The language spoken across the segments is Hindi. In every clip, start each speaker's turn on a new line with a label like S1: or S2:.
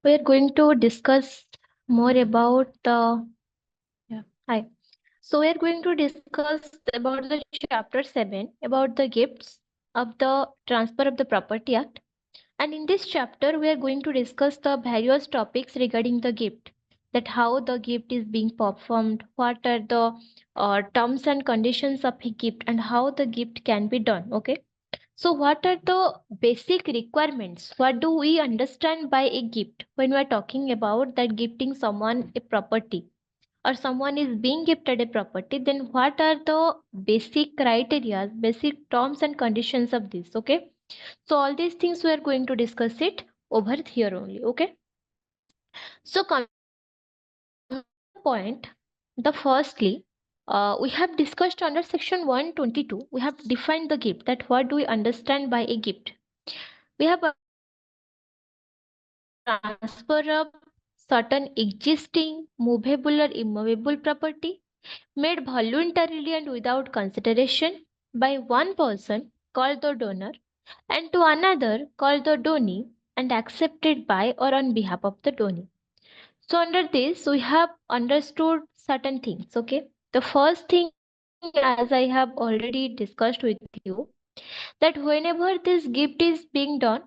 S1: We are going to discuss more about the yeah. Hi. So we are going to discuss about the chapter 7 about the gifts of the Transfer of the Property Act. And in this chapter, we are going to discuss the various topics regarding the gift, that how the gift is being performed, what are the terms and conditions of a gift, and how the gift can be done. Okay. So, what are the basic requirements? What do we understand by a gift when we are talking about that gifting someone a property or someone is being gifted a property? Then, what are the basic criteria, basic terms and conditions of this? Okay, so all these things we are going to discuss it over here only. Okay, so coming to the point, the firstly, we have discussed under section 122. We have defined the gift. That what do we understand by a gift? We have understood that a gift is the transfer of certain existing movable or immovable property made voluntarily and without consideration by one person called the donor and to another called the donee and accepted by or on behalf of the donee. So under this we have understood certain things. Okay. The first thing, as I have already discussed with you, that whenever this gift is being done,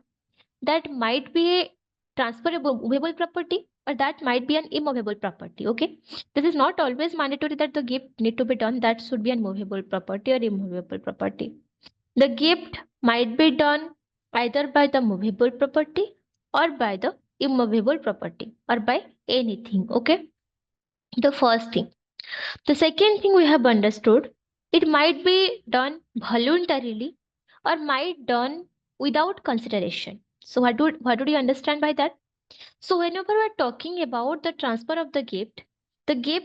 S1: that might be a transferable movable property or that might be an immovable property. Okay, this is not always mandatory that the gift need to be done that should be an movable property or immovable property. The gift might be done either by the movable property or by the immovable property or by anything. Okay, the first thing. The second thing we have understood, it might be done voluntarily or might done without consideration. So what do you understand by that? So whenever we're talking about the transfer of the gift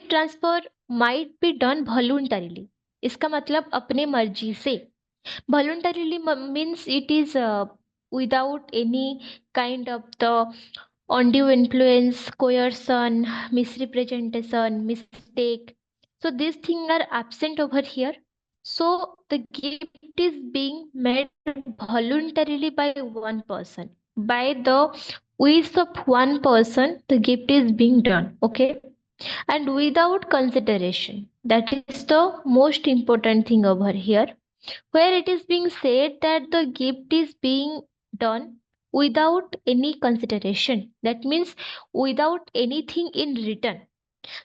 S1: transfer might be done voluntarily. इसका मतलब अपने मर्जी से. Voluntarily means it is without any kind of the undue influence, coercion, misrepresentation, mistake. So these things are absent over here. So the gift is being made voluntarily by one person. By the wish of one person, the gift is being done. Okay. And without consideration. That is the most important thing over here, where it is being said that the gift is being done without any consideration. That means without anything in return.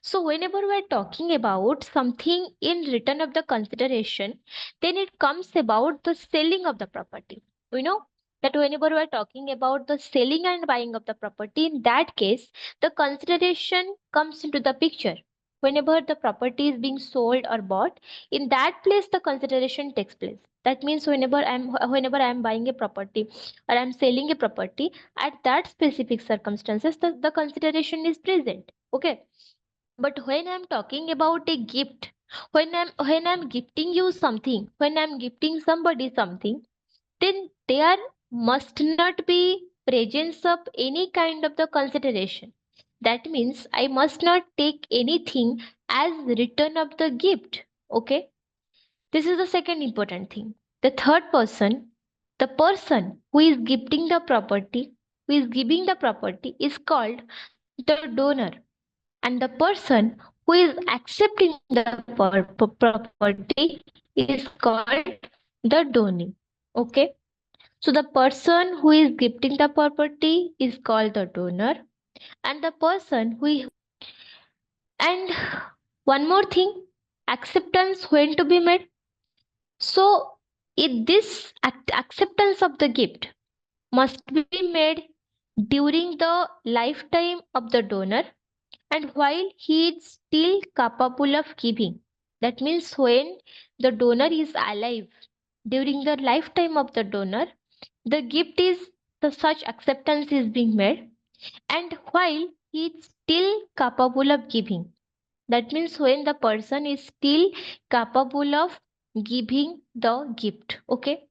S1: So, whenever we're talking about something in return of the consideration, then it comes about the selling of the property. We know that whenever we're talking about the selling and buying of the property, in that case, the consideration comes into the picture. Whenever the property is being sold or bought, in that place the consideration takes place. That means whenever I'm buying a property or I'm selling a property, at that specific circumstances, the consideration is present. Okay, but when I'm talking about a gift, when I'm gifting you something, when I'm gifting somebody something, then there must not be presence of any kind of the consideration. That means I must not take anything as return of the gift. Okay, this is the second important thing. The third person, the person who is gifting the property, who is giving the property, is called the donor, and the person who is accepting the property is called the donee. Okay, so the person who is gifting the property is called the donor, and the person who, and one more thing, acceptance when to be made. So if this acceptance of the gift must be made during the lifetime of the donor and while he is still capable of giving. That means when the donor is alive, during the lifetime of the donor, the gift is, the such acceptance is being made, and while he is still capable of giving. That means when the person is still capable of giving the gift. Okay.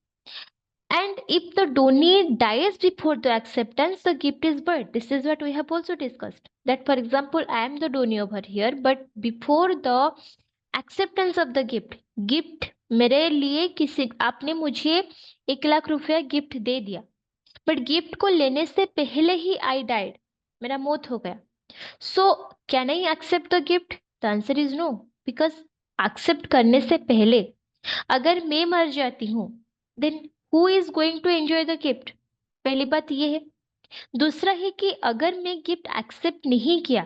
S1: And if the donee dies before the acceptance, the gift is buried. This is what we have also discussed. That, for example, I am the donee over here, but before the acceptance of the gift मेरे लिए किसी आपने मुझे 1 लाख रुपया गिफ्ट दे दिया, बट गिफ्ट को लेने से पहले ही आई डाइड. मेरा मौत हो गया, so can I accept the gift? The answer is no, because accept करने से पहले अगर मैं मर जाती हूँ, then who is going to enjoy the gift? पहली बात ये है। दूसरा है कि अगर मैं गिफ्ट एक्सेप्ट नहीं किया,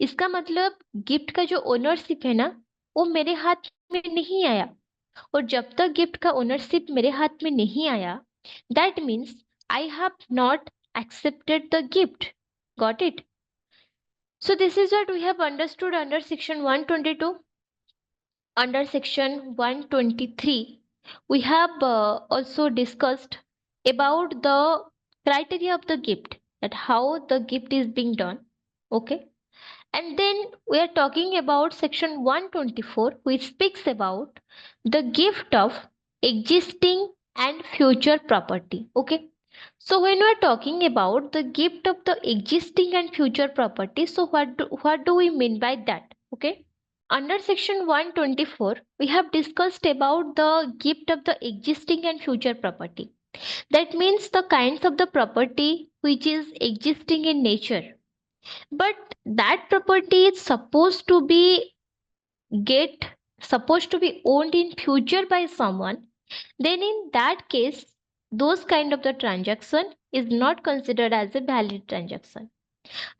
S1: इसका मतलब गिफ्ट का जो ओनरशिप है ना, वो मेरे हाथ में नहीं आया। और जब तक गिफ्ट का ओनरशिप मेरे हाथ में नहीं आया, that means I have not accepted the gift. Got it? So this is what we have understood under section 122. Under section 123, we have also discussed about the criteria of the gift, that how the gift is being done. Okay. And then we are talking about section 124, which speaks about the gift of existing and future property. Okay. So when we are talking about the gift of the existing and future property, so what do we mean by that? Okay. Under section 124, we have discussed about the gift of the existing and future property. That means the kinds of the property which is existing in nature, but that property is get supposed to be owned in future by someone. Then in that case, those kind of the transaction is not considered as a valid transaction.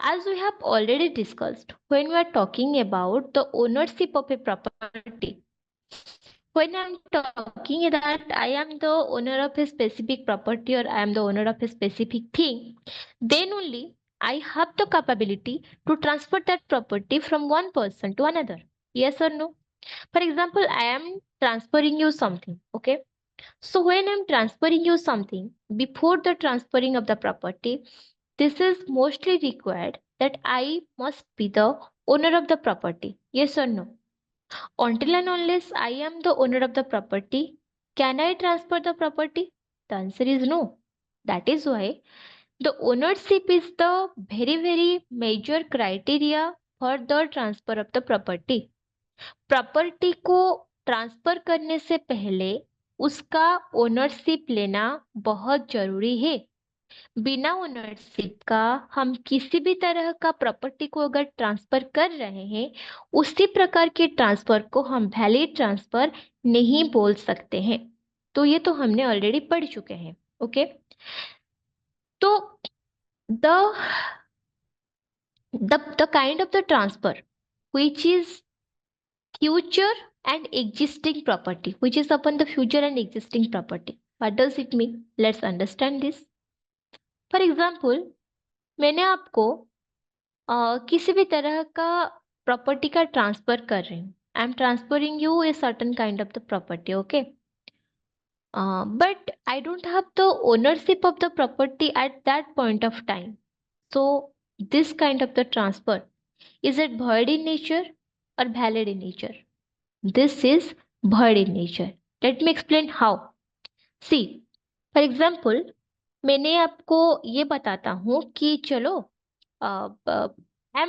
S1: As we have already discussed, when we are talking about the ownership of a property, when I'm talking that I am the owner of a specific property or I am the owner of a specific thing, then only I have the capability to transfer that property from one person to another. Yes or no? For example, I am transferring you something. Okay. So when I'm transferring you something, before the transferring of the property, this is mostly required that I must be the owner of the property. Yes or no? Until and unless I am the owner of the property, can I transfer the property? The answer is no. That is why the ownership is the very major criteria for the transfer of the property. Property को ट्रांसफर करने से पहले उसका ओनरशिप लेना बहुत जरूरी है। बिना ओनरशिप का हम किसी भी तरह का प्रॉपर्टी को अगर ट्रांसफर कर रहे हैं, उसी प्रकार के ट्रांसफर को हम वैलिड ट्रांसफर नहीं बोल सकते हैं। तो ये तो हमने ऑलरेडी पढ़ चुके हैं। ओके। तो the the kind of the transfer which is future and existing property, which is upon the future and existing property. What does it mean? Let's understand this. For example, मैंने आपको किसी भी तरह का प्रॉपर्टी का ट्रांसफर कर रही हूँ। I am transferring U a certain kind of the property. Okay. But I don't have the ownership of the property at that point of time. So this kind of the transfer, is it void in nature or valid in nature? This is void in nature. Let me explain how. See, for example, मैंने आपको ये बताता हूँ कि चलो आई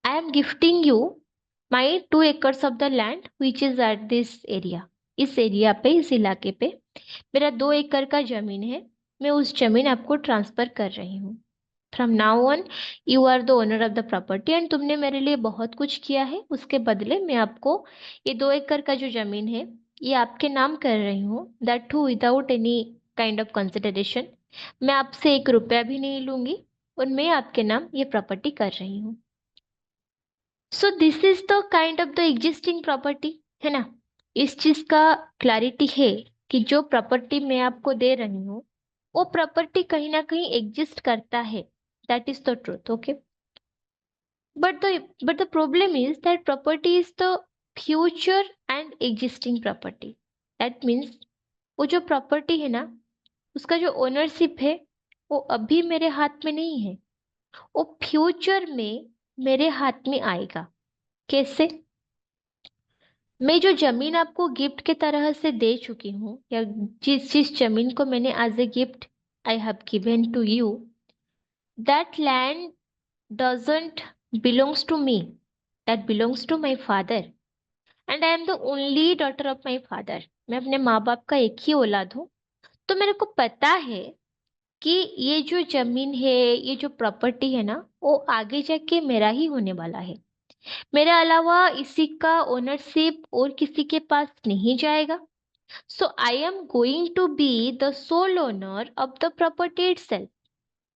S1: am gifting you my 2 acres of the land which is at this area. इस एरिया पे, इस इलाके पे मेरा 2 एकड़ का जमीन है। मैं उस जमीन आपको ट्रांसफर कर रही हूँ। From now on you are the owner of the property and तुमने मेरे लिए बहुत कुछ किया है। उसके बदले मैं आपको ये 2 एकड़ का जो जमीन है, ये आपके नाम कर रही हूँ, that too without any kind of consideration. मैं आपसे 1 रुपया भी नहीं लूंगी और मैं आपके नाम ये प्रॉपर्टी कर रही हूँ। So this is the kind of the existing property, है ना। इस चीज का क्लैरिटी है कि जो प्रॉपर्टी मैं आपको दे रही हूँ, वो प्रॉपर्टी कहीं ना कहीं एग्जिस्ट करता है। That is the truth. Okay. But the problem is that property is the future and existing property. That means वो जो प्रॉपर्टी है ना, उसका जो ओनरशिप है, वो अभी मेरे हाथ में नहीं है, वो फ्यूचर में मेरे हाथ में आएगा। कैसे? मैं जो जमीन आपको गिफ्ट के तरह से दे चुकी हूँ, या जिस जिस जमीन को मैंने as a gift I have given to you, that land doesn't belongs to me, that belongs to my father and I am the only daughter of my father. मैं अपने माँ बाप का एक ही औलाद हूँ। तो मेरे को पता है कि ये जो जमीन है, ये जो प्रॉपर्टी है ना, वो आगे जाके मेरा ही होने वाला है। मेरे अलावा इसी का ओनरशिप और किसी के पास नहीं जाएगा। So I am going to be the sole owner of the property itself.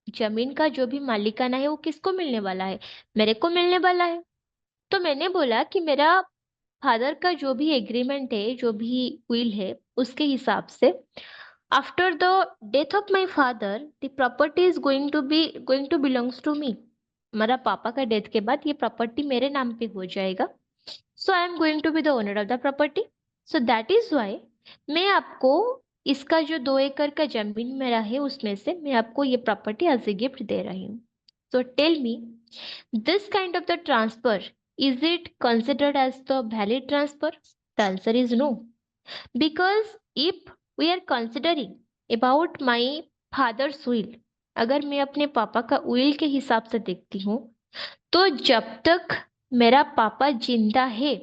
S1: जमीन का जो भी मालिकाना है वो किसको मिलने वाला है? मेरे को मिलने वाला है। तो मैंने बोला कि मेरा फादर का जो भी एग्रीमेंट है, जो भी विल है, उसके हिसाब से after the death of my father the property is going to belongs to me. हमारा पापा का डेथ के बाद ये प्रॉपर्टी मेरे नाम पे हो जाएगा। So I am going to be the owner of the property. So that is why मैं आपको इसका जो 2 एकड़ का जमीन मेरा है उसमें से मैं आपको ये प्रॉपर्टी एज ए गिफ्ट दे रही हूँ। So tell me, this kind of the transfer, is it considered as the valid transfer? The answer is no. Because if we are considering about my father's will, अगर मैं अपने पापा का will के हिसाब से देखती हूँ, तो जब तक मेरा पापा जिंदा है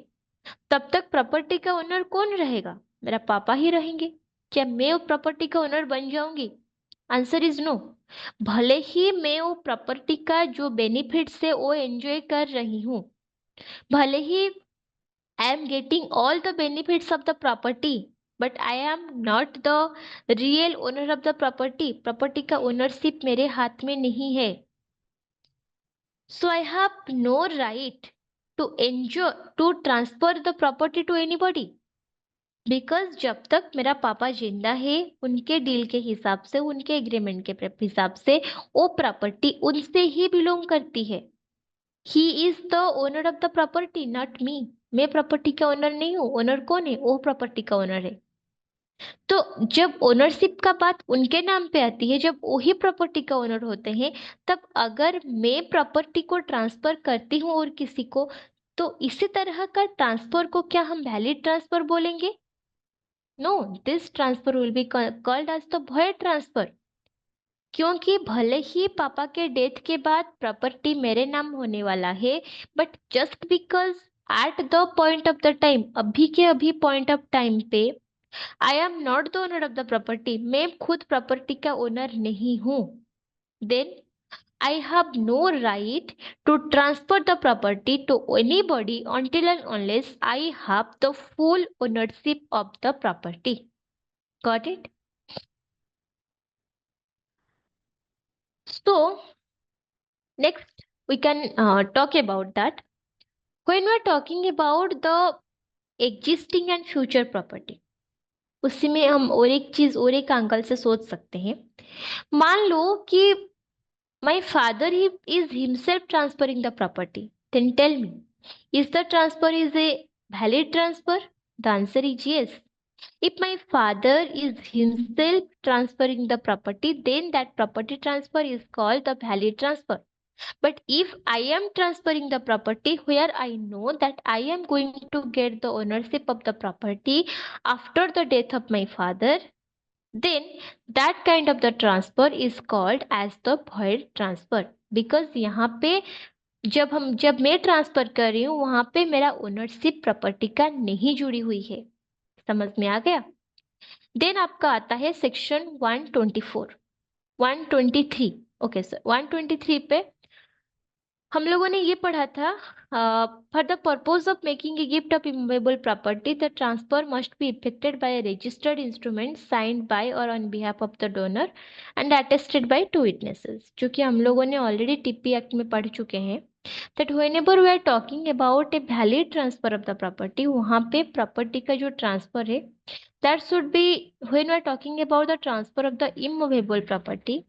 S1: तब तक प्रॉपर्टी का ओनर कौन रहेगा? मेरा पापा ही रहेंगे। क्या मैं वो प्रॉपर्टी का ओनर बन जाऊंगी? Answer is no. भले ही मैं वो प्रॉपर्टी का जो बेनिफिट्स है वो एंजॉय कर रही हूँ, भले ही I am getting all the benefits of the property, but I am not the real owner of the property. Property का ओनरशिप मेरे हाथ में नहीं है। So I have no right to enjoy to transfer the property to anybody. Because जब तक मेरा पापा जिंदा है, उनके डील के हिसाब से, उनके एग्रीमेंट के हिसाब से वो प्रॉपर्टी उनसे ही बिलोंग करती है। He is the owner of the property, not me. मैं प्रॉपर्टी का ओनर नहीं हूँ। ओनर कौन है? वो प्रॉपर्टी का ओनर है। तो जब ओनरशिप का बात उनके नाम पे आती है, जब वही प्रॉपर्टी का ओनर होते हैं, तब अगर मैं प्रॉपर्टी को ट्रांसफर करती हूँ और किसी को, तो इसी तरह का ट्रांसफर को क्या हम वैलिड ट्रांसफर बोलेंगे? No, this transfer will be called as the void transfer. क्योंकि भले ही पापा के डेथ के बाद प्रॉपर्टी मेरे नाम होने वाला है, but just because at the point of the time, अभी के अभी पॉइंट ऑफ टाइम पे, आई am not the owner of the property, मैं खुद प्रॉपर्टी का ओनर नहीं हूँ, then I have no right to transfer the property to anybody until and unless I have the full ownership of the property. Got it? So, next we can talk about that. When we're talking about the existing and future property, उसी में हम और एक चीज और एक एंगल से सोच सकते हैं। मान लो कि my father is himself transferring the property. Then tell me, is the transfer is a valid transfer? The answer is yes. If my father is himself transferring the property, then that property transfer is called the valid transfer. But if I am transferring the property where I know that I am going to get the ownership of the property after the death of my father, then that kind of the transfer is called as the void transfer. Because यहाँ पे जब मैं ट्रांसफर कर रही हूँ, वहां पे मेरा ओनरशिप प्रॉपर्टी का नहीं जुड़ी हुई है। समझ में आ गया? देन आपका आता है सेक्शन 124, 123। ओके सर, 123 पे हम लोगों ने ये पढ़ा था, for the purpose of making a gift of immovable property the transfer must be effected by a registered instrument signed by और on behalf of the donor and attested by 2 witnesses, जो कि हम लोगों ने ऑलरेडी टीपी एक्ट में पढ़ चुके हैं। That whenever we are talking about a valid transfer of the property, वहां पे प्रॉपर्टी का जो ट्रांसफर है, that should be when we are talking about the transfer of the immovable property.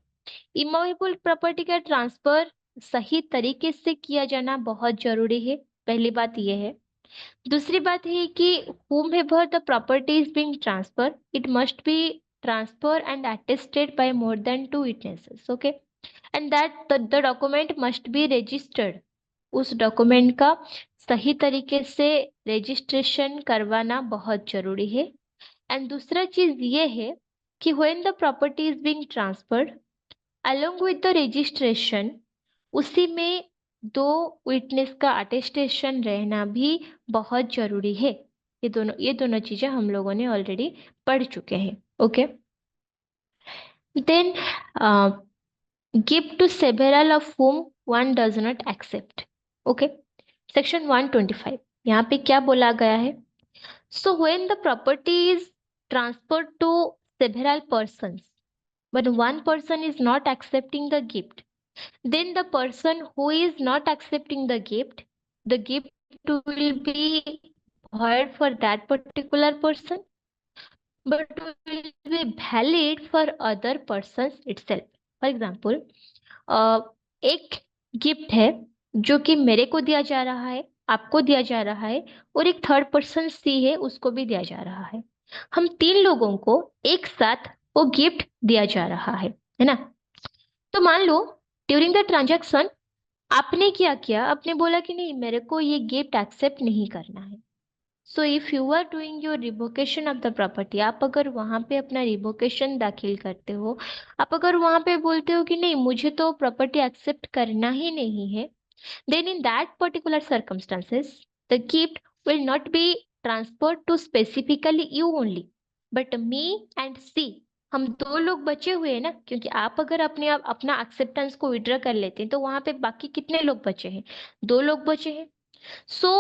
S1: Immovable property का ट्रांसफर सही तरीके से किया जाना बहुत जरूरी है। पहली बात यह है। दूसरी बात है कि whomever the property is being transferred, it must be transferred and attested by more than 2 witnesses. Okay, and that the document must be registered. उस डॉक्यूमेंट का सही तरीके से रजिस्ट्रेशन करवाना बहुत जरूरी है। एंड दूसरा चीज ये है कि when the property is being transferred along with the registration, उसी में 2 विटनेस का अटेस्टेशन रहना भी बहुत जरूरी है। ये दोनों चीजें हम लोगों ने ऑलरेडी पढ़ चुके हैं। Okay, Then give to several of whom one does not accept. Okay. Section 125. यहाँ पे क्या बोला गया है? So when the property is transferred to several persons, but one person is not accepting the gift, then the person who is not accepting the gift will be void for that particular person, but will be valid for other persons itself. For example, एक गिफ्ट है जो कि मेरे को दिया जा रहा है, आपको दिया जा रहा है, और एक थर्ड पर्सन सी है, उसको भी दिया जा रहा है। हम तीन लोगों को एक साथ वो गिफ्ट दिया जा रहा है ना? तो मान लो ड्यूरिंग द ट्रांजैक्शन आपने क्या किया, आपने बोला कि नहीं, मेरे को ये गिफ्ट एक्सेप्ट नहीं करना है। So if you are doing your revocation of the property, आप अगर वहां पे अपना रिवोकेशन दाखिल करते हो, आप अगर वहां पे बोलते हो कि नहीं, मुझे तो प्रॉपर्टी एक्सेप्ट करना ही नहीं है, then in that particular circumstances the gift will not be transferred to specifically you only, but me and C, हम दो लोग बचे हुए हैं ना, क्योंकि आप अगर अपने आप अपना एक्सेप्टेंस को विड्रॉ कर लेते हैं तो वहां पे बाकी कितने लोग बचे हैं? दो लोग बचे हैं। So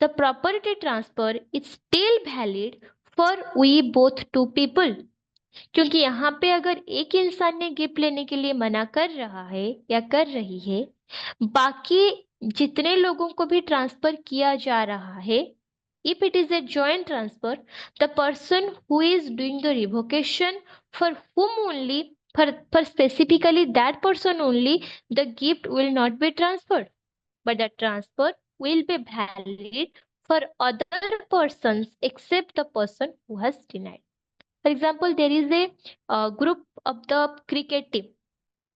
S1: the property transfer is still valid for we both two people, क्योंकि यहाँ पे अगर एक इंसान ने गिफ्ट लेने के लिए मना कर रहा है या कर रही है, बाकी जितने लोगों को भी ट्रांसफर किया जा रहा है, if it is a joint transfer, the person who is doing the revocation for whom only, for specifically that person only, the gift will not be transferred, but the transfer will be valid for other persons except the person who has denied. For example there is a group of the cricket team,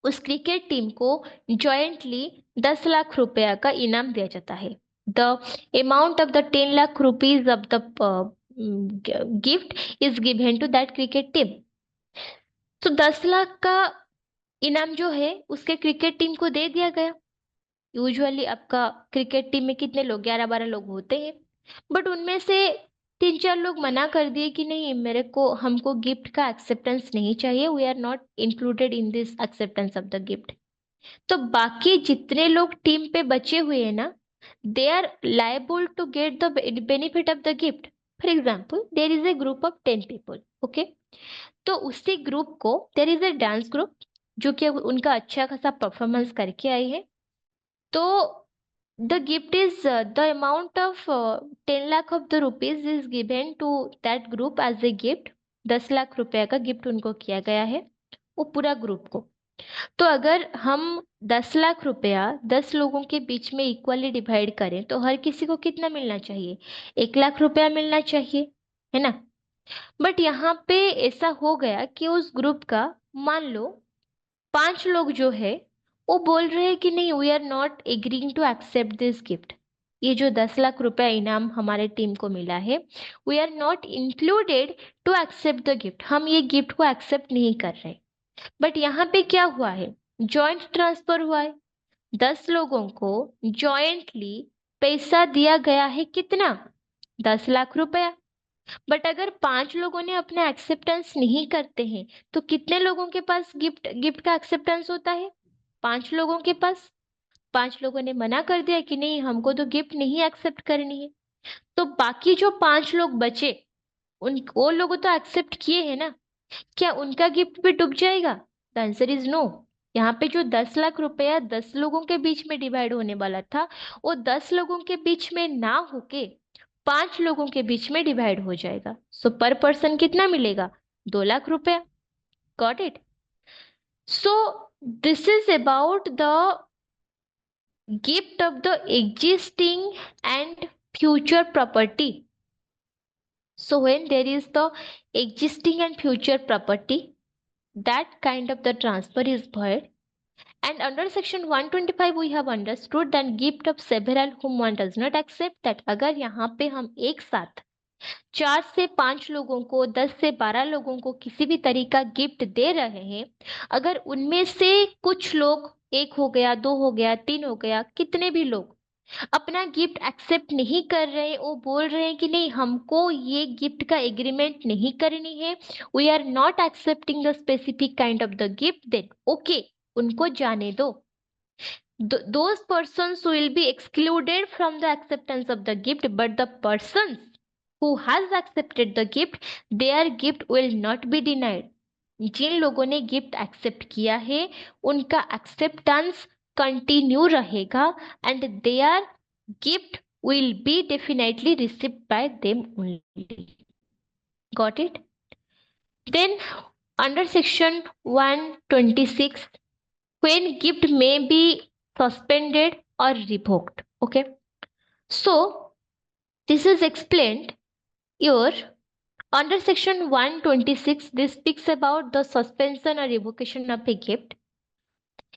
S1: उस क्रिकेट टीम को जॉइंटली 10 लाख रुपया का इनाम दिया जाता है। The amount of the 10 lakh rupees of the gift is given to that cricket team. तो 10 लाख का इनाम जो है उसके क्रिकेट टीम को दे दिया गया। यूजुअली आपका क्रिकेट टीम में कितने लोग, 11-12 लोग होते हैं, बट उनमें से 3-4 लोग मना कर दिए कि नहीं, मेरे को, हमको गिफ्ट का एक्सेप्टेंस नहीं चाहिए, we are not included in this acceptance of the gift. तो बाकी जितने लोग टीम पे बचे हुए हैं ना, they are liable to get the benefit of the gift. For example there is a group of 10 people, okay. तो उसी ग्रुप को, there is a dance group जो कि उनका अच्छा खासा परफॉर्मेंस करके आई है, तो the gift is the amount of 10 lakh of the rupees is given to that group as a gift। 10 lakh रुपए का गिफ्ट उनको किया गया है, वो पूरा ग्रुप को। तो अगर हम 10 लाख रुपया 10 लोगों के बीच में इक्वली डिवाइड करें तो हर किसी को कितना मिलना चाहिए? 1 लाख रुपया मिलना चाहिए, है ना? बट यहाँ पे ऐसा हो गया कि उस ग्रुप का, मान लो 5 लोग जो है वो बोल रहे हैं कि नहीं, we are not agreeing to accept this gift. ये जो 10 लाख रुपया इनाम हमारे टीम को मिला है, we are not included to accept the gift, हम ये गिफ्ट को एक्सेप्ट नहीं कर रहे। बट यहाँ पे क्या हुआ है? जॉइंट ट्रांसफर हुआ है, 10 लोगों को जॉइंटली पैसा दिया गया है, कितना? 10 लाख रुपया। बट अगर 5 लोगों ने अपना एक्सेप्टेंस नहीं करते हैं तो कितने लोगों के पास गिफ्ट गिफ्ट का एक्सेप्टेंस होता है? 5 लोगों के पास। 5 लोगों ने मना कर दिया कि नहीं, हमको तो गिफ्ट नहीं एक्सेप्ट करनी है, तो बाकी जो 5 लोग बचे, उन वो लोग तो एक्सेप्ट किए हैं ना, क्या उनका गिफ्ट भी डूब जाएगा? The answer is no. यहाँ पे जो 10 लाख रुपया 10 लोगों के बीच में डिवाइड होने वाला था, वो 10 लोगों के बीच में ना होके 5 लोगों के बीच में डिवाइड हो जाएगा। सो पर पर्सन कितना मिलेगा? 2 लाख रुपया। Got it? So this is about the gift of the existing and future property. So when there is the existing and future property, that kind of the transfer is void. And under section 125 we have understood that gift of several whom one does not accept, that अगर यहाँ पे हम एक साथ 4 से 5 लोगों को, 10 से 12 लोगों को किसी भी तरीका गिफ्ट दे रहे हैं, अगर उनमें से कुछ लोग, एक हो गया, दो हो गया, तीन हो गया, कितने भी लोग अपना गिफ्ट एक्सेप्ट नहीं कर रहे, वो बोल रहे हैं कि नहीं हमको ये गिफ्ट का एग्रीमेंट नहीं करनी है, we are not accepting the specific kind of the gift, then okay, उनको जाने दो. Those persons will be excluded from the acceptance of the gift, but the persons who has accepted the gift, their gift will not be denied. जिन लोगों ने गिफ्ट एक्सेप्ट किया है उनका एक्सेप्टेंस कंटिन्यू रहेगा and their gift will be definitely received by them only. Got it? Then under section 126, when gift may be suspended or revoked. Okay, so this is explained your under section 126. This speaks about the suspension or revocation of a gift.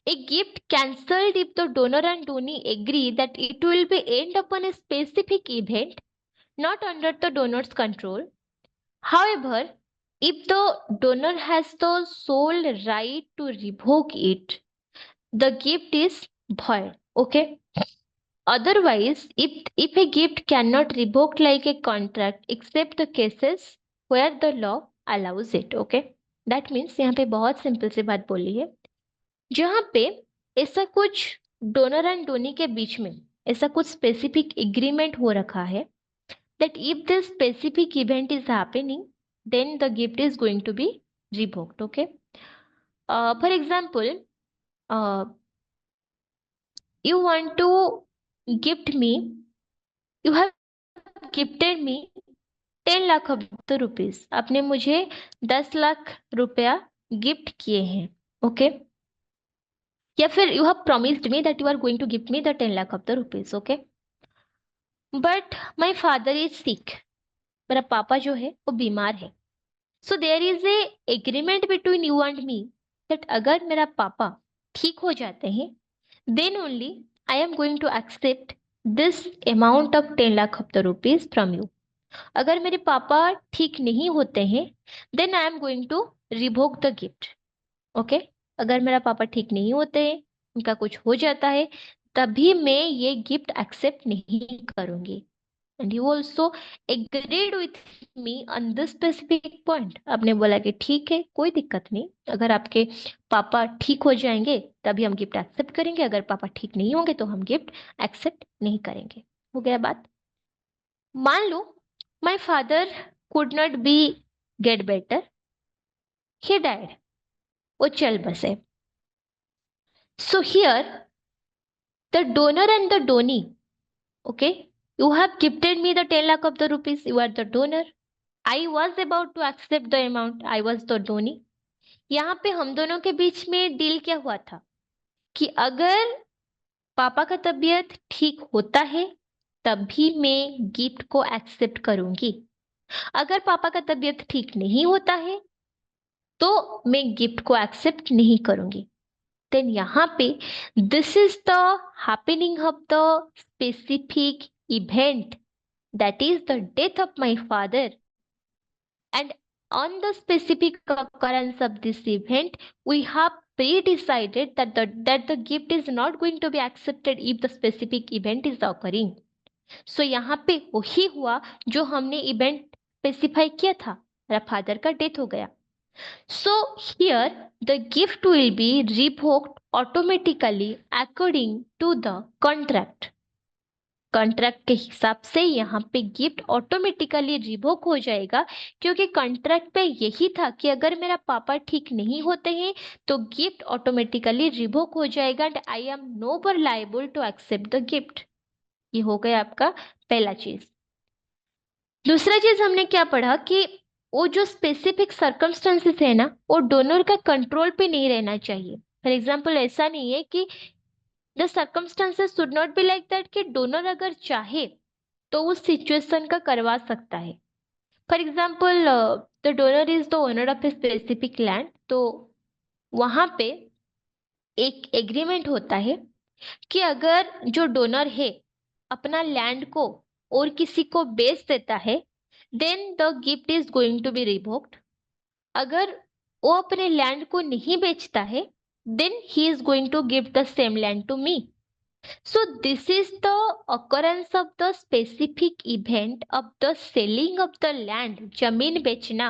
S1: A gift cancelled if the donor and donee agree that it will be end upon a specific event not under the donor's control. However, if the donor has the sole right to revoke it, the gift is void. Okay, otherwise, if a gift cannot revoke like a contract except the cases where the law allows it. Okay, that means यहाँ पे बहुत सिंपल सी बात बोली है, जहाँ पे ऐसा कुछ डोनर एंड डोनी के बीच में ऐसा कुछ स्पेसिफिक एग्रीमेंट हो रखा है that if this specific event is happening, then the gift is going to be revoked. Okay, for example, you want to gift me, you have gifted me 10 lakh of the rupees, आपने मुझे 10 लाख रुपया गिफ्ट किए हैं. ओके, या फिर you have promised me that you are going to gift me the 10 lakh of the rupees. Okay, but my father is sick, मेरा पापा जो है वो बीमार है. So there is a agreement between you and me that अगर मेरा पापा ठीक हो जाते हैं then only I am going to accept this amount of 10 lakh of the rupees from you. अगर मेरे पापा ठीक नहीं होते हैं then I am going to revoke the gift. Okay, अगर मेरा पापा ठीक नहीं होते हैं, उनका कुछ हो जाता है, तभी मैं ये गिफ्ट एक्सेप्ट नहीं करूंगी. And you also agreed with me on this specific point. आपने बोला कि ठीक है, कोई दिक्कत नहीं, अगर आपके पापा ठीक हो जाएंगे तभी हम गिफ्ट एक्सेप्ट करेंगे, अगर पापा ठीक नहीं होंगे तो हम गिफ्ट एक्सेप्ट नहीं करेंगे. हो गया बात. मान लो my father could not be get better, he died, वो चल बसे. So here the donor and the donee, okay, you have gifted me the 10 lakh of the rupees, you are the donor, I was about to accept the amount, I was the donee. यहाँ पे हम दोनों के बीच में डील क्या हुआ था कि अगर पापा का तबीयत ठीक होता है तभी मैं गिफ्ट को एक्सेप्ट करूंगी, अगर पापा का तबीयत ठीक नहीं होता है तो मैं गिफ्ट को एक्सेप्ट नहीं करूंगी. देन यहाँ पे this is the happening of the specific event that is the death of my father, and on the specific occurrence of this event we have pre-decided that the gift is not going to be accepted if the specific event is occurring. So यहाँ पे वही हुआ जो हमने इवेंट स्पेसिफाई किया था, मेरा फादर का डेथ हो गया. So here the gift will be revoked automatically according to the contract. Contract के हिसाब से यहाँ पे गिफ्ट ऑटोमेटिकली रिवोक हो जाएगा, क्योंकि कॉन्ट्रैक्ट पे यही था कि अगर मेरा पापा ठीक नहीं होते हैं तो गिफ्ट ऑटोमेटिकली रिवोक हो जाएगा and I am no more liable to accept the gift. ये हो गया आपका पहला चीज. दूसरा चीज हमने क्या पढ़ा कि वो जो स्पेसिफिक सर्कमस्टेंसेस है ना वो डोनर का कंट्रोल पे नहीं रहना चाहिए. फॉर एग्जाम्पल ऐसा नहीं है कि the circumstances should not be like that कि डोनर अगर चाहे तो उस सिचुएशन का करवा सकता है. For example the donor is the owner of a specific land, तो वहां पे एक एग्रीमेंट होता है कि अगर जो डोनर है अपना लैंड को और किसी को बेच देता है then the gift is going to be revoked. अगर वो अपने लैंड को नहीं बेचता है then he is going to give the same land to me. So this is the occurrence of the specific event of the selling of the land. जमीन बेचना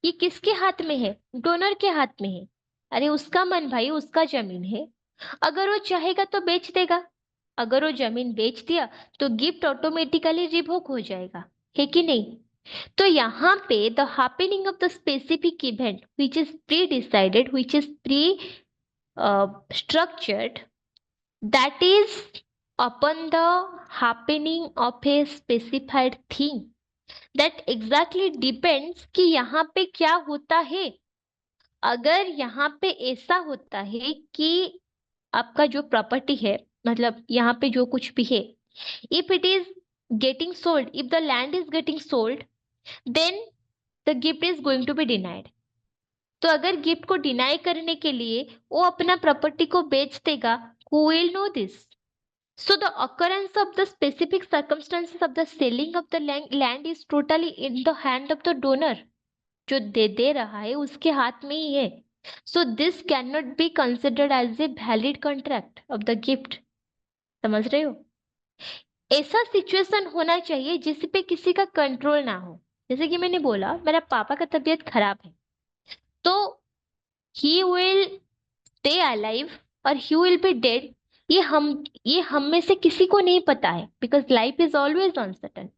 S1: ये किसके हाथ में है? डोनर के हाथ में है। अरे उसका मन भाई, उसका जमीन है, अगर वो चाहेगा तो बेच देगा। अगर वो जमीन बेच दिया तो गिफ्ट ऑटोमेटिकली रिवोक हो जाएगा, है कि नहीं? तो यहाँ पे the happening of the specific event which is pre decided, which is pre structured, that is upon the happening of a specified thing, that exactly depends कि यहाँ पे क्या होता है। अगर यहाँ पे ऐसा होता है कि आपका जो प्रॉपर्टी है, मतलब यहाँ पे जो कुछ भी है, if it is getting sold, if the land is getting sold, then the gift is going to be denied. तो अगर गिफ्ट को डिनाई करने के लिए वो अपना प्रॉपर्टी को बेच देगा, who will know this? So the occurrence of the specific circumstances of the selling of the land is totally in the hand of the donor. जो दे रहा है उसके हाथ में ही है. So this cannot be considered as a valid contract of the gift. समझ रहे हो? ऐसा सिचुएशन होना चाहिए जिस पे किसी का कंट्रोल ना हो. जैसे कि मैंने बोला मेरा पापा का तबीयत खराब है, तो he will stay alive और he will be dead, ये हम में से किसी को नहीं पता है, because life is always uncertain.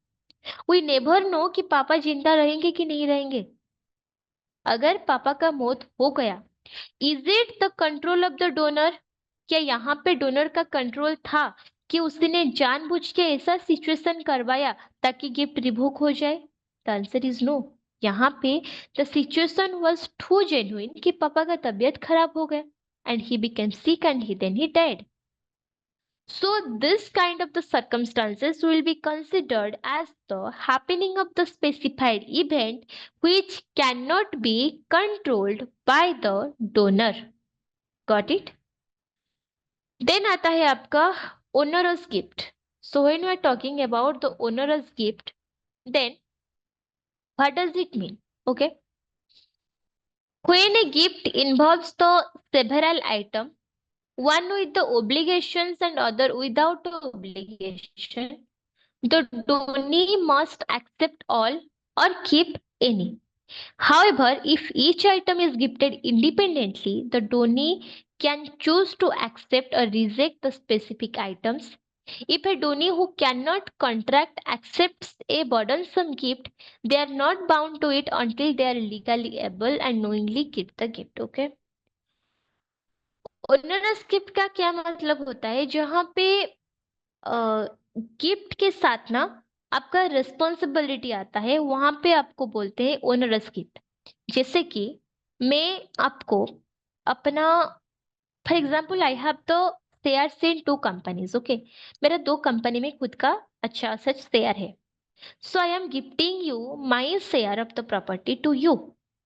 S1: We never know कि पापा जिंदा रहेंगे कि नहीं रहेंगे. अगर पापा का मौत हो गया, is it the control of the donor? क्या यहाँ पे डोनर का कंट्रोल था कि उसने जानबूझ के ऐसा सिचुएशन करवाया ताकि गिफ्ट रिवोक हो जाए? The answer is no. यहाँ पे the situation was too genuine कि पापा का तबीयत खराब हो गया and he became sick and then he died. So this kind of the circumstances will be considered as the happening of the specified event which cannot be controlled by the donor. Got it? Then आता है आपका onerous gift. So when we are talking about the onerous gift, then what does it mean? Okay. When a gift involves the several items, one with the obligations and other without the obligation, the donee must accept all or keep any. However, if each item is gifted independently, the donee can choose to accept or reject the specific items. If a donee who cannot contract accepts a burdensome gift, they are not bound to it until they are legally able and knowingly give the gift. Okay. Onerous gift का क्या मतलब होता है? जहाँ पे गिफ्ट के साथ ना आपका रिस्पॉन्सिबिलिटी आता है, वहां पे आपको बोलते हैं ओनरस गिफ्ट. जैसे कि मैं आपको अपना, for example I have the shares in 2 companies. Okay, मेरा 2 कंपनी में खुद का अच्छा सच शेयर है. So I am gifting you my share of the property to you.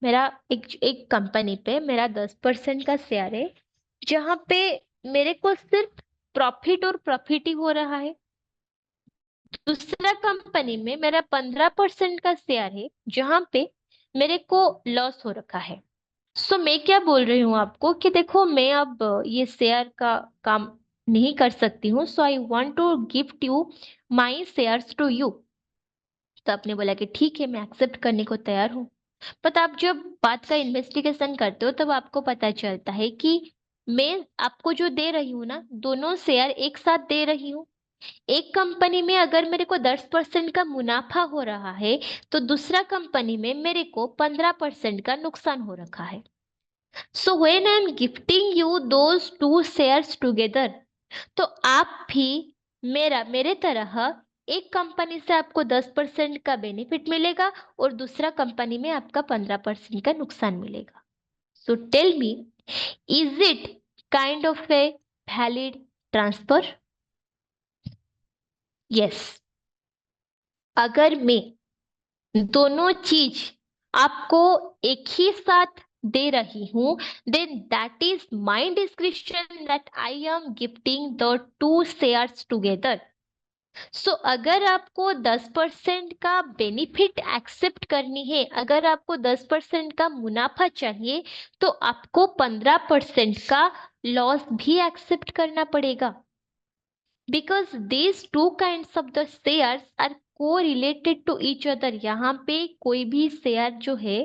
S1: मेरा एक कंपनी पे मेरा 10% का शेयर है, जहां पे मेरे को सिर्फ प्रॉफिट और प्रॉफिट ही हो रहा है. दूसरा कंपनी में मेरा 15% का शेयर है, जहां पे मेरे को लॉस हो रखा है. सो मैं क्या बोल रही हूँ आपको कि देखो मैं अब ये शेयर का काम नहीं कर सकती हूँ, so I want to gift you my shares to you. तो आपने बोला कि ठीक है, मैं एक्सेप्ट करने को तैयार हूँ. बट आप जब बात का इन्वेस्टिगेशन करते हो तब आपको पता चलता है कि मैं आपको जो दे रही हूँ ना, दोनों शेयर एक साथ दे रही हूँ. एक कंपनी में अगर मेरे को 10% का मुनाफा हो रहा है, तो दूसरा कंपनी में मेरे को 15% का नुकसान हो रखा है. So when I am gifting you those 2 shares together, तो आप भी मेरे तरह एक कंपनी से आपको 10% का बेनिफिट मिलेगा और दूसरा कंपनी में आपका 15% का नुकसान मिलेगा. So tell me, is it kind of a valid transfer? Yes. अगर मैं दोनों चीज आपको एक ही साथ दे रही हूं, then that is my description that I am gifting the 2 shares together. So अगर आपको 10% का बेनिफिट एक्सेप्ट करनी है, अगर आपको 10% का मुनाफा चाहिए, तो आपको 15% का लॉस भी एक्सेप्ट करना पड़ेगा. because these two kinds of the shares are co-related to each other. यहाँ पे कोई भी शेयर जो है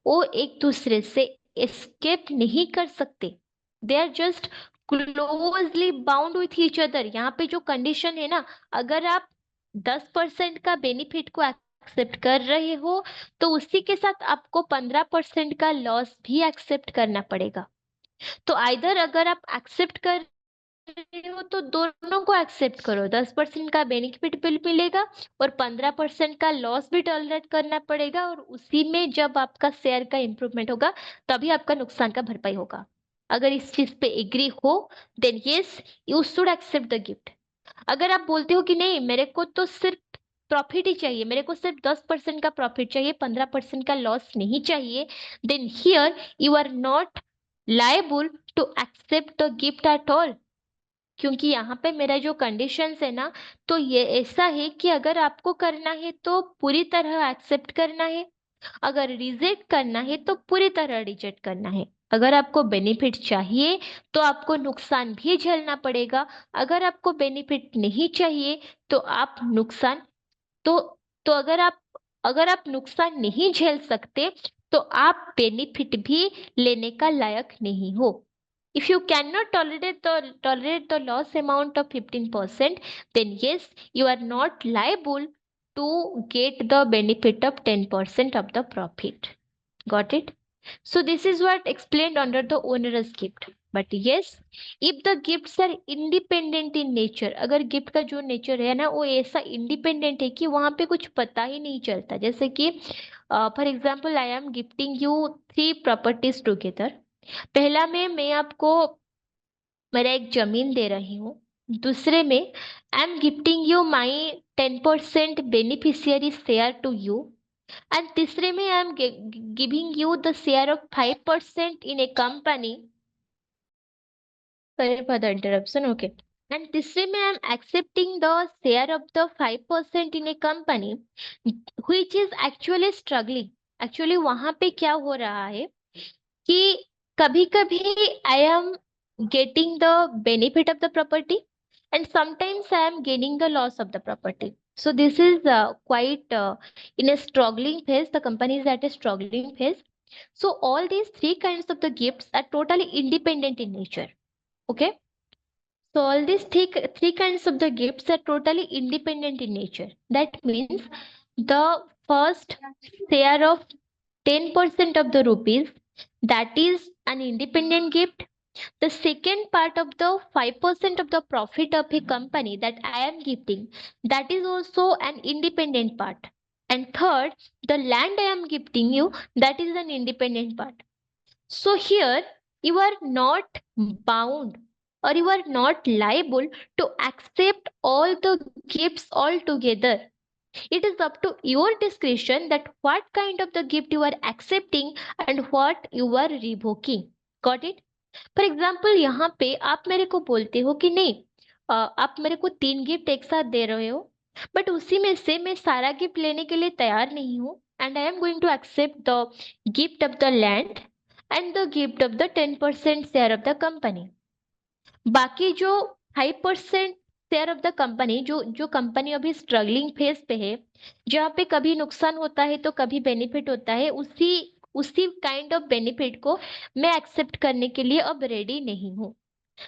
S1: वो एक दूसरे से एस्केप नहीं कर सकते. They are just closely bound with each other. यहाँ पे जो कंडीशन है ना, अगर आप 10% का बेनिफिट को एक्सेप्ट कर रहे हो तो उसी के साथ आपको 15% का लॉस भी एक्सेप्ट करना पड़ेगा. तो आइदर अगर आप एक्सेप्ट कर रहे हो तो दोनों को एक्सेप्ट करो. 10% का बेनिफिट बिल मिलेगा और 15% का लॉस भी टॉलरेट करना पड़ेगा, और उसी में जब आपका शेयर का इंप्रूवमेंट होगा तभी आपका नुकसान का भरपाई होगा. अगर इस चीज पे एग्री हो then yes, you should accept the gift. अगर आप बोलते हो कि नहीं, मेरे को तो सिर्फ प्रॉफिट ही चाहिए, मेरे को सिर्फ 10% का प्रॉफिट चाहिए, 15% का लॉस नहीं चाहिए, then here you are not liable to accept the gift at all. क्योंकि यहाँ पे मेरा जो कंडीशंस है ना, तो ये ऐसा है कि अगर आपको करना है तो पूरी तरह एक्सेप्ट करना है, अगर रिजेक्ट करना है तो पूरी तरह रिजेक्ट करना है. अगर आपको बेनिफिट चाहिए तो आपको नुकसान भी झेलना पड़ेगा, अगर आपको बेनिफिट नहीं चाहिए तो आप नुकसान तो अगर आप नुकसान नहीं झेल सकते तो आप बेनिफिट भी लेने का लायक नहीं हो. If you cannot tolerate the loss amount of 15%, then yes, you are not liable to get the benefit of 10% of the profit. Got it? So this is what explained under the onerous gift. But yes, if the gifts are independent in nature, अगर गिफ्ट का जो नेचर है ना वो ऐसा इंडिपेंडेंट है कि वहां पे कुछ पता ही नहीं चलता. जैसे कि for example I am gifting you 3 properties together. पहला में मैं आपको मेरा एक जमीन दे रही हूँ. दूसरे में I am gifting you my 10% beneficiary share to you. And तीसरे में I am giving you the share of 5% in a company. Sorry for the interruption. Okay. And तीसरे में I am accepting the share of the 5% in a company which is actually struggling. Actually वहां पे क्या हो रहा है कि कभी कभी I am getting the benefit of the property and sometimes I am gaining the loss of the property. So this is quite in a struggling phase. The company is at a struggling phase. So all these three kinds of the gifts are totally independent in nature. Okay. So all these three kinds of the gifts are totally independent in nature. That means the first share of 10% of the rupees, that is an independent gift. The second part of the 5% of the profit of a company that I am gifting, that is also an independent part. And third, the land I am gifting you, that is an independent part. So here you are not bound or you are not liable to accept all the gifts altogether. It is up to your discretion that what kind of the gift you are accepting and what you are revoking. Got it? For example यहाँ पे आप मेरे को बोलते हो कि नहीं, आप मेरे को 3 गिफ्ट एक साथ दे रहे हो, बट उसी में से मैं सारा गिफ्ट लेने के लिए तैयार नहीं हूँ, and I am going to accept the gift of the land and the gift of the 10% share of the company. बाकी जो 5% शेयर ऑफ द कंपनी, जो कंपनी अभी स्ट्रगलिंग फेज पे है, जहाँ पे कभी नुकसान होता है तो कभी बेनिफिट होता है, उसी उसी काइंड ऑफ बेनिफिट को मैं एक्सेप्ट करने के लिए अब रेडी नहीं हूँ.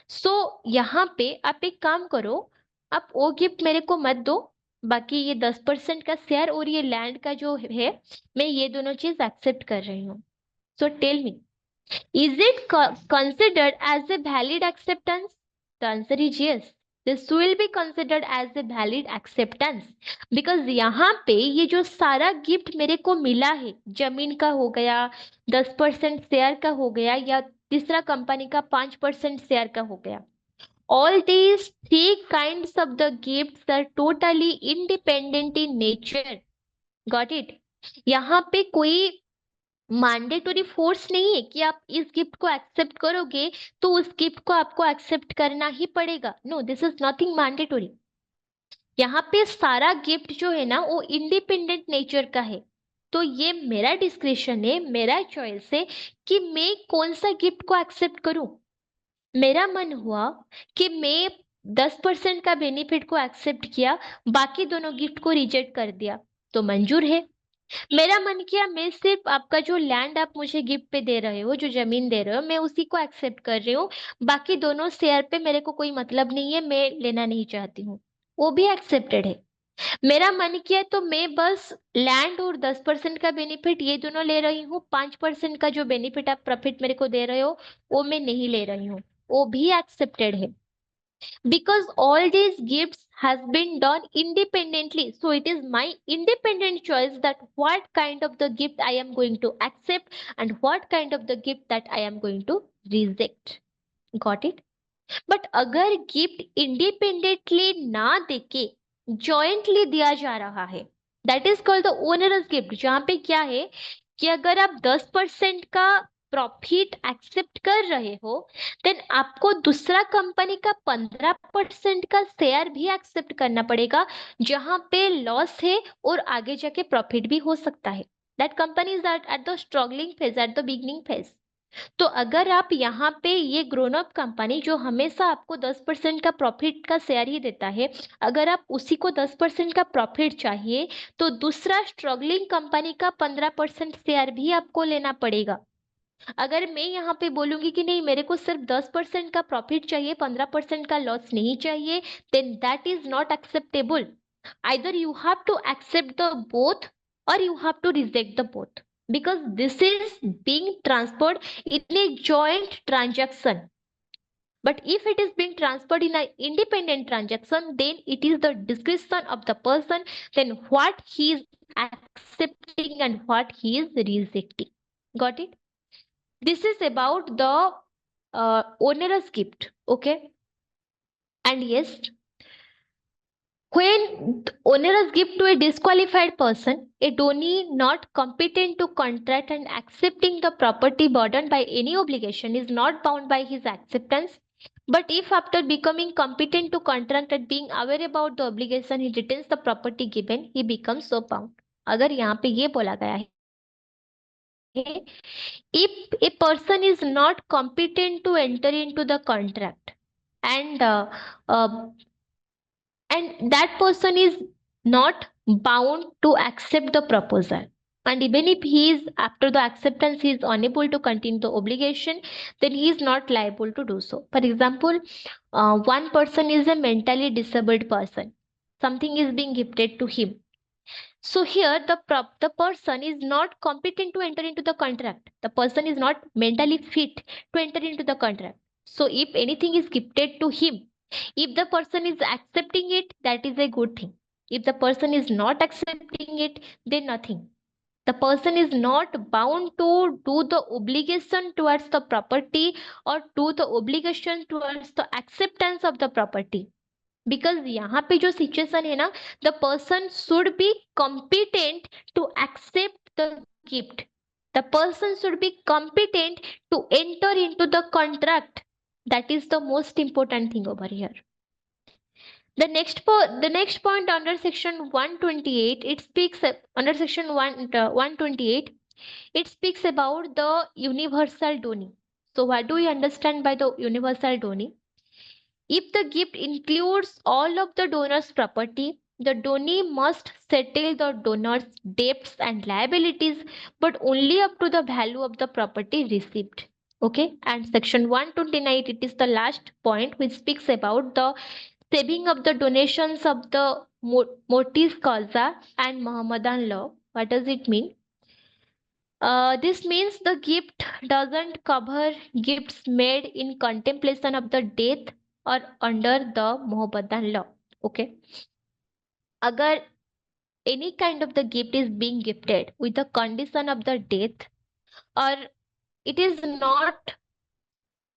S1: सो यहाँ पे आप एक काम करो, आप वो गिफ्ट मेरे को मत दो, बाकी ये 10% का शेयर और ये लैंड का जो है, मैं ये दोनों चीज एक्सेप्ट कर रही हूँ. So tell me, is it considered as a valid acceptance? The answer is yes. This will be considered as a valid acceptance because यहाँ पे ये जो सारा गिफ्ट मेरे को मिला है, जमीन का हो गया, 10% शेयर का हो गया, या तीसरा कंपनी का 5% शेयर का हो गया, all these three kinds of the gifts are totally independent in nature. Got it? यहाँ पे कोई मैंडेटरी फोर्स नहीं है कि आप इस गिफ्ट को एक्सेप्ट करोगे तो उस गिफ्ट को आपको एक्सेप्ट करना ही पड़ेगा. No, this is nothing mandatory. यहाँ पे सारा गिफ्ट जो है ना वो इंडिपेंडेंट नेचर का है. तो ये मेरा डिस्क्रिप्शन है, मेरा चॉइस है कि मैं कौन सा गिफ्ट को एक्सेप्ट करूं. मेरा मन हुआ कि मैं 10% का बेनिफिट को एक्सेप्ट किया, बाकी दोनों गिफ्ट को रिजेक्ट कर दिया, तो मंजूर है। मेरा मन किया मैं सिर्फ आपका जो लैंड आप मुझे गिफ्ट पे दे रहे हो, जो जमीन दे रहे हो, मैं उसी को एक्सेप्ट कर रही हूँ, बाकी दोनों शेयर पे मेरे को कोई मतलब नहीं है, मैं लेना नहीं चाहती हूँ, वो भी एक्सेप्टेड है। मेरा मन किया तो मैं बस लैंड और 10% का बेनिफिट ये दोनों ले रही हूँ, 5% का जो बेनिफिट आप प्रॉफिट मेरे को दे रहे हो वो मैं नहीं ले रही हूँ, वो भी एक्सेप्टेड है। Because all these gifts has been done independently, so it is my independent choice that what kind of the gift I am going to accept and what kind of the gift that I am going to reject. Got it? But अगर गिफ्ट इंडिपेंडेंटली ना देके जॉइंटली दिया जा रहा है, that is called the onerous gift, जहां पे क्या है कि अगर आप 10% का प्रॉफिट एक्सेप्ट कर रहे हो, देन आपको दूसरा कंपनी का 15% का शेयर भी एक्सेप्ट करना पड़ेगा, जहां पे लॉस है और आगे जाके प्रॉफिट भी हो सकता है। That company is at the struggling phase, at the beginning phase. तो अगर आप यहाँ पे ये ग्रोन अप कंपनी जो हमेशा आपको 10% का प्रॉफिट का शेयर ही देता है, अगर आप उसी को 10% का प्रॉफिट चाहिए, तो दूसरा स्ट्रगलिंग कंपनी का 15% शेयर भी आपको लेना पड़ेगा। अगर मैं यहाँ पे बोलूंगी कि नहीं, मेरे को सिर्फ 10% का प्रॉफिट चाहिए, 15% का लॉस नहीं चाहिए, then that is not acceptable. either you have to accept the both or you have to reject the both, because this is being transferred in a joint transaction. But if it is being transferred in an independent transaction, then it is the discretion of the person, then what he is accepting and what he is rejecting. Got it? This is about the onerous gift. Okay. And yes, when onerous gift to a disqualified person, a donee not competent to contract and accepting the property burdened by any obligation is not bound by his acceptance. But if after becoming competent to contract and being aware about the obligation, he retains the property given, he becomes so bound. अगर यहाँ पे ये बोला गया है, if a person is not competent to enter into the contract and uh, and that person is not bound to accept the proposal, and even if he is after the acceptance he is unable to continue the obligation, then he is not liable to do so. For example, one person is a mentally disabled person, something is being gifted to him. So here the person is not competent to enter into the contract, the person is not mentally fit to enter into the contract. So if anything is gifted to him, if the person is accepting it, that is a good thing. If the person is not accepting it, then nothing. The person is not bound to do the obligation towards the property or do the obligation towards the acceptance of the property. Because यहाँ पे जो सिचुएशन है ना, the person should be competent to accept the gift. The person should be competent to enter into the contract. That is the most important thing over here. The next point under section 128, it speaks under section 128, it speaks about the universal donee. So what do we understand by the universal donee? If the gift includes all of the donor's property, the donee must settle the donor's debts and liabilities, but only up to the value of the property received. Okay, and section 129, it is the last point which speaks about the saving of the donations of the motis causa and Mohammedan law. What does it mean? This means the gift doesn't cover gifts made in contemplation of the death or under the Mohammedan law. Okay. Agar any kind of the gift is being gifted with the condition of the death, or it is not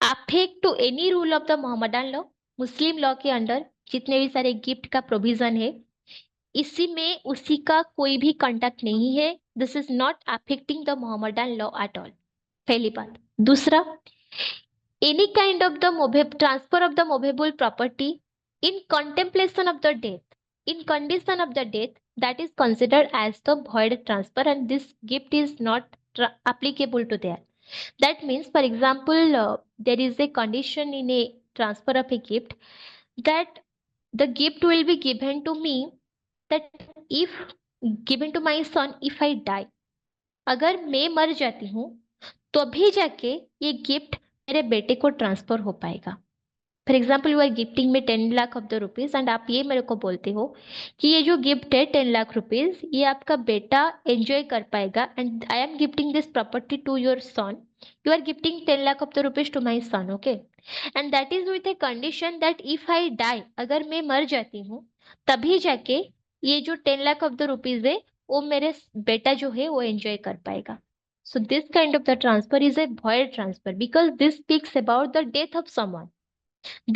S1: affect to any rule of the Mohammedan law, Muslim law के अंडर जितने भी सारे गिफ्ट का प्रोविजन है, इसी में उसी का कोई भी कंडक्ट नहीं है, this is not affecting the Mohammedan law at all. पहली बात। दूसरा, any kind of the transfer of the movable property in contemplation of the death, in condition of the death, that is considered as the void transfer, and this gift is not applicable to there. That means, for example, there is a condition in a transfer of a gift that the gift will be given to me, that if given to my son if I die, अगर मैं मर जाती हूँ तभी जाके ये गिफ्ट मेरे बेटे को ट्रांसफर हो पाएगा। For example you are gifting me 10 lakh of the rupees and आप ये मेरे को बोलते हो कि ये जो गिफ्ट है 10 लाख रुपीज ये आपका बेटा एंजॉय कर पाएगा and I am gifting this property to your son. You are gifting 10 lakh of the rupees to my son, okay, and that is with a condition that if I die, अगर मैं मर जाती हूँ तभी जाके ये जो 10 लाख ऑफ द रुपीज है वो मेरे बेटा जो है वो एंजॉय कर पाएगा। So this kind of the transfer is a void transfer because this speaks about the death of someone.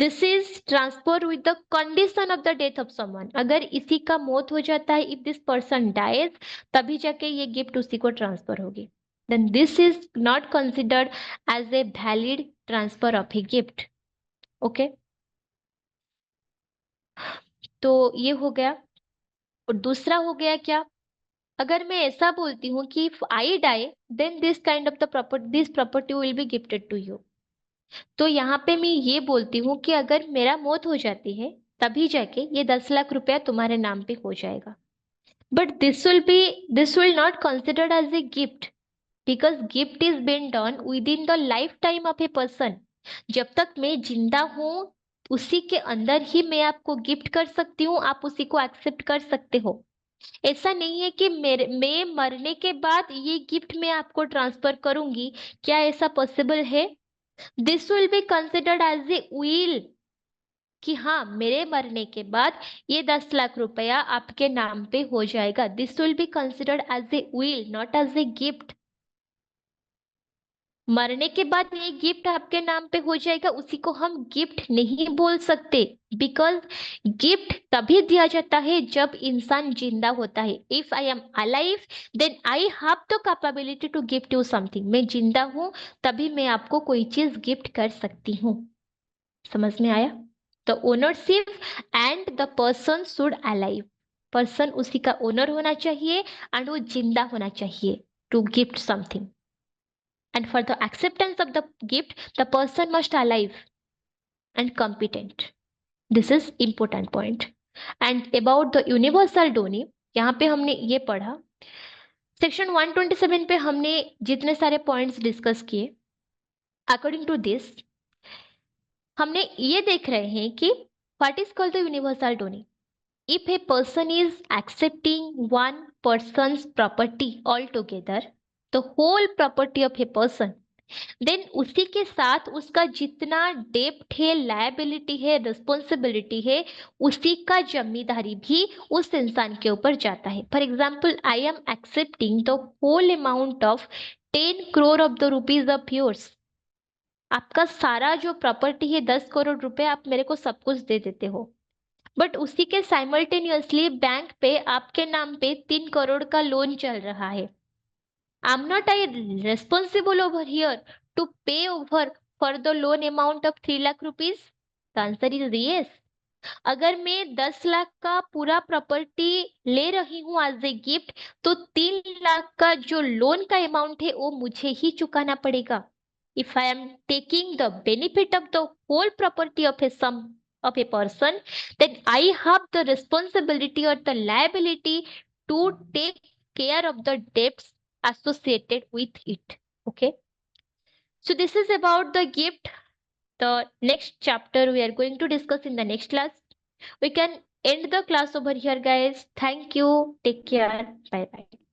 S1: This is transfer with the condition of the death of someone. अगर इसी का मौत हो जाता है, if this person dies, तभी जाके ये गिफ्ट उसी को ट्रांसफर होगी। Then this is not considered as a valid transfer of a gift. Okay? तो ये हो गया। और दूसरा हो गया क्या, अगर मैं ऐसा बोलती हूँ कि if I die, then this kind of the property, this property will be gifted to you. तो यहाँ पे मैं ये बोलती हूँ कि अगर मेरा मौत हो जाती है तभी जाके ये 10 लाख रुपया तुम्हारे नाम पे हो जाएगा। But this will not considered as a gift because gift is been done within the life time of a person. जब तक मैं जिंदा हूँ उसी के अंदर ही मैं आपको गिफ्ट कर सकती हूँ, आप उसी को एक्सेप्ट कर सकते हो। ऐसा नहीं है कि मैं मरने के बाद ये गिफ्ट मैं आपको ट्रांसफर करूंगी, क्या ऐसा पॉसिबल है? This will be considered as a will कि हाँ मेरे मरने के बाद ये 10 लाख रुपया आपके नाम पे हो जाएगा। This will be considered as a will, not as a gift. मरने के बाद ये गिफ्ट आपके नाम पे हो जाएगा उसी को हम गिफ्ट नहीं बोल सकते, बिकॉज गिफ्ट तभी दिया जाता है जब इंसान जिंदा होता है। If I am alive then I have the capability to gift you something. मैं जिंदा हूं तभी मैं आपको कोई चीज गिफ्ट कर सकती हूँ। समझ में आया? The ownership and the person should alive, person उसी का ओनर होना चाहिए एंड वो जिंदा होना चाहिए to gift something. And for the acceptance of the gift, the person must alive and competent. This is important point. And about the universal donee, यहाँ पे हमने ये पढ़ा सेक्शन 127 पे हमने जितने सारे पॉइंट्स डिस्कस किए, अकॉर्डिंग टू दिस हमने ये देख रहे हैं कि what is called the universal donee. If a person is accepting one person's property all together, the whole property of a person, then उसी के साथ उसका जितना डेप्ट है, लायबिलिटी है, रिस्पॉन्सिबिलिटी है, उसी का जिम्मेदारी भी उस इंसान के ऊपर जाता है। For example I am accepting the whole amount of 10 crore of the rupees of yours. आपका सारा जो प्रॉपर्टी है 10 करोड़ रुपए, आप मेरे को सब कुछ दे देते हो, बट उसी के साइमल्टेनियसली बैंक पे आपके नाम पे 3 करोड़ का लोन चल रहा है। I'm not I responsible over here to pay over for the loan amount of 3 lakh rupees? The answer is yes. अगर मैं 10 लाख का पूरा प्रॉपर्टी ले रही हूँ एज ए गिफ्ट, तो 3 लाख का जो लोन का अमाउंट है वो मुझे ही चुकाना पड़ेगा। If I am taking the benefit of the whole property of a sum of a person, then I have the responsibility or the liability to take care of the debts associated with it. Okay, so this is about the gift. The next chapter we are going to discuss in the next class. We can end the class over here, guys. Thank you. Take care. Bye bye.